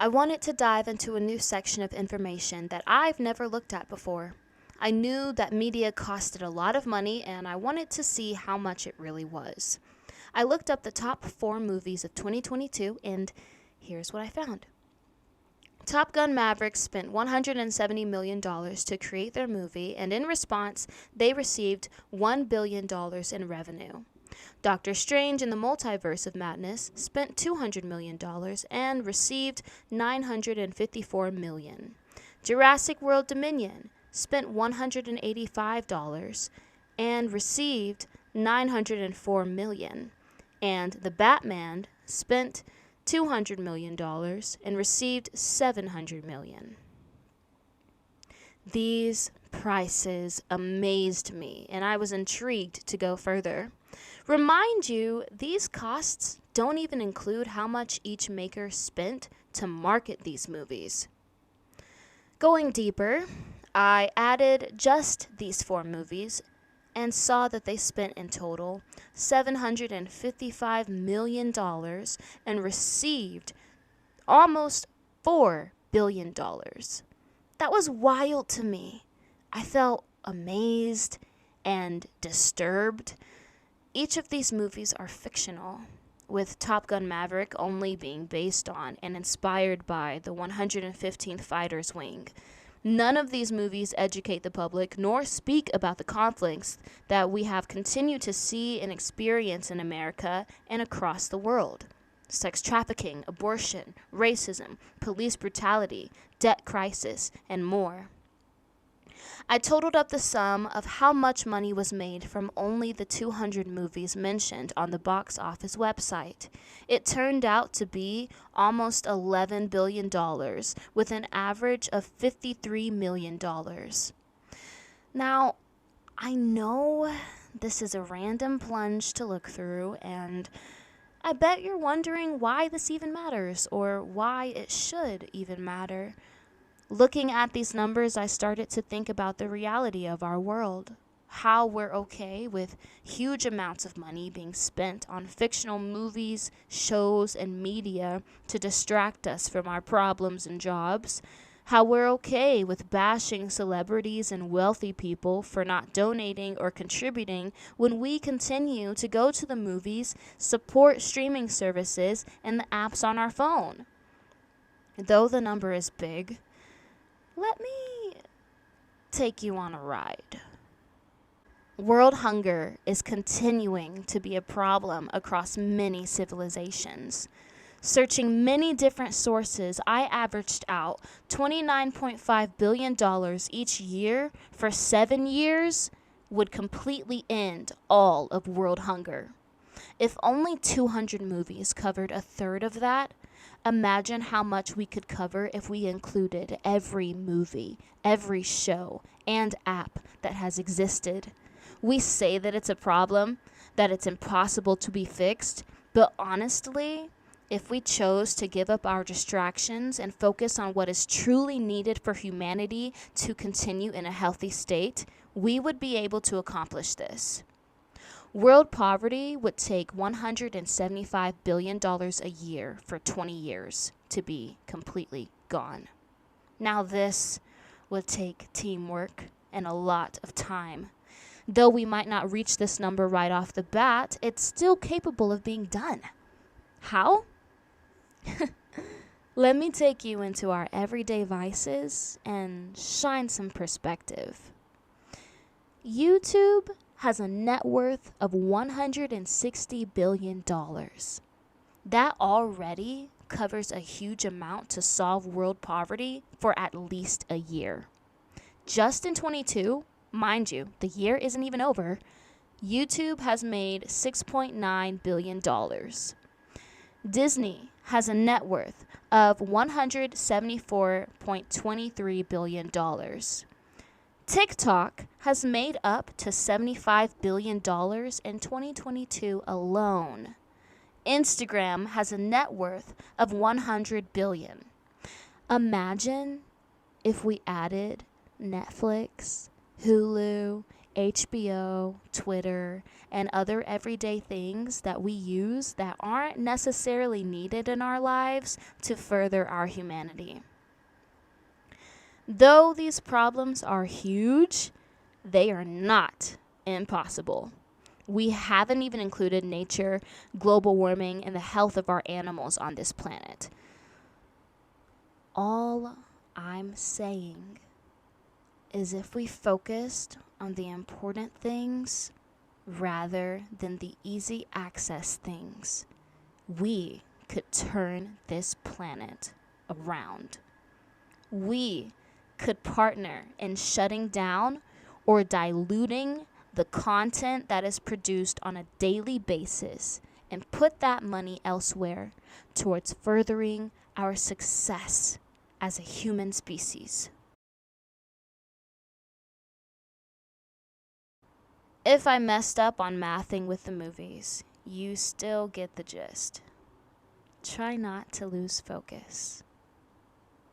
I wanted to dive into a new section of information that I've never looked at before. I knew that media costed a lot of money, and I wanted to see how much it really was. I looked up the top 4 movies of 2022, and here's what I found. Top Gun Maverick spent $170 million to create their movie, and in response, they received $1 billion in revenue. Doctor Strange in the Multiverse of Madness spent $200 million and received $954 million. Jurassic World Dominion spent $185 and received $904 million. And The Batman spent $200 million and received $700 million. These prices amazed me, and I was intrigued to go further. Remind you, these costs don't even include how much each maker spent to market these movies. Going deeper, I added just these 4 movies and saw that they spent in total $755 million and received almost $4 billion. That was wild to me. I felt amazed and disturbed. Each of these movies are fictional, with Top Gun Maverick only being based on and inspired by the 115th Fighter's Wing. None of these movies educate the public nor speak about the conflicts that we have continued to see and experience in America and across the world. Sex trafficking, abortion, racism, police brutality, debt crisis, and more. I totaled up the sum of how much money was made from only the 200 movies mentioned on the box office website. It turned out to be almost $11 billion, with an average of $53 million. Now, I know this is a random plunge to look through, and I bet you're wondering why this even matters, or why it should even matter. Looking at these numbers, I started to think about the reality of our world. How we're okay with huge amounts of money being spent on fictional movies, shows, and media to distract us from our problems and jobs. How we're okay with bashing celebrities and wealthy people for not donating or contributing when we continue to go to the movies, support streaming services, and the apps on our phone. Though the number is big, let me take you on a ride. World hunger is continuing to be a problem across many civilizations. Searching many different sources, I averaged out $29.5 billion each year for 7 years would completely end all of world hunger. If only 200 movies covered a third of that, imagine how much we could cover if we included every movie, every show, and app that has existed. We say that it's a problem, that it's impossible to be fixed, but honestly, if we chose to give up our distractions and focus on what is truly needed for humanity to continue in a healthy state, we would be able to accomplish this. World poverty would take $175 billion a year for 20 years to be completely gone. Now this would take teamwork and a lot of time. Though we might not reach this number right off the bat, it's still capable of being done. How? Let me take you into our everyday vices and shine some perspective. YouTube has a net worth of $160 billion. That already covers a huge amount to solve world poverty for at least a year. Just in 22, mind you, the year isn't even over, YouTube has made $6.9 billion. Disney has a net worth of $174.23 billion. TikTok has made up to $75 billion in 2022 alone. Instagram has a net worth of $100 billion. Imagine if we added Netflix, Hulu, HBO, Twitter, and other everyday things that we use that aren't necessarily needed in our lives to further our humanity. Though these problems are huge, they are not impossible. We haven't even included nature, global warming, and the health of our animals on this planet. All I'm saying is if we focused on the important things rather than the easy access things, we could turn this planet around. We could partner in shutting down or diluting the content that is produced on a daily basis and put that money elsewhere towards furthering our success as a human species. If I messed up on mathing with the movies, you still get the gist. Try not to lose focus.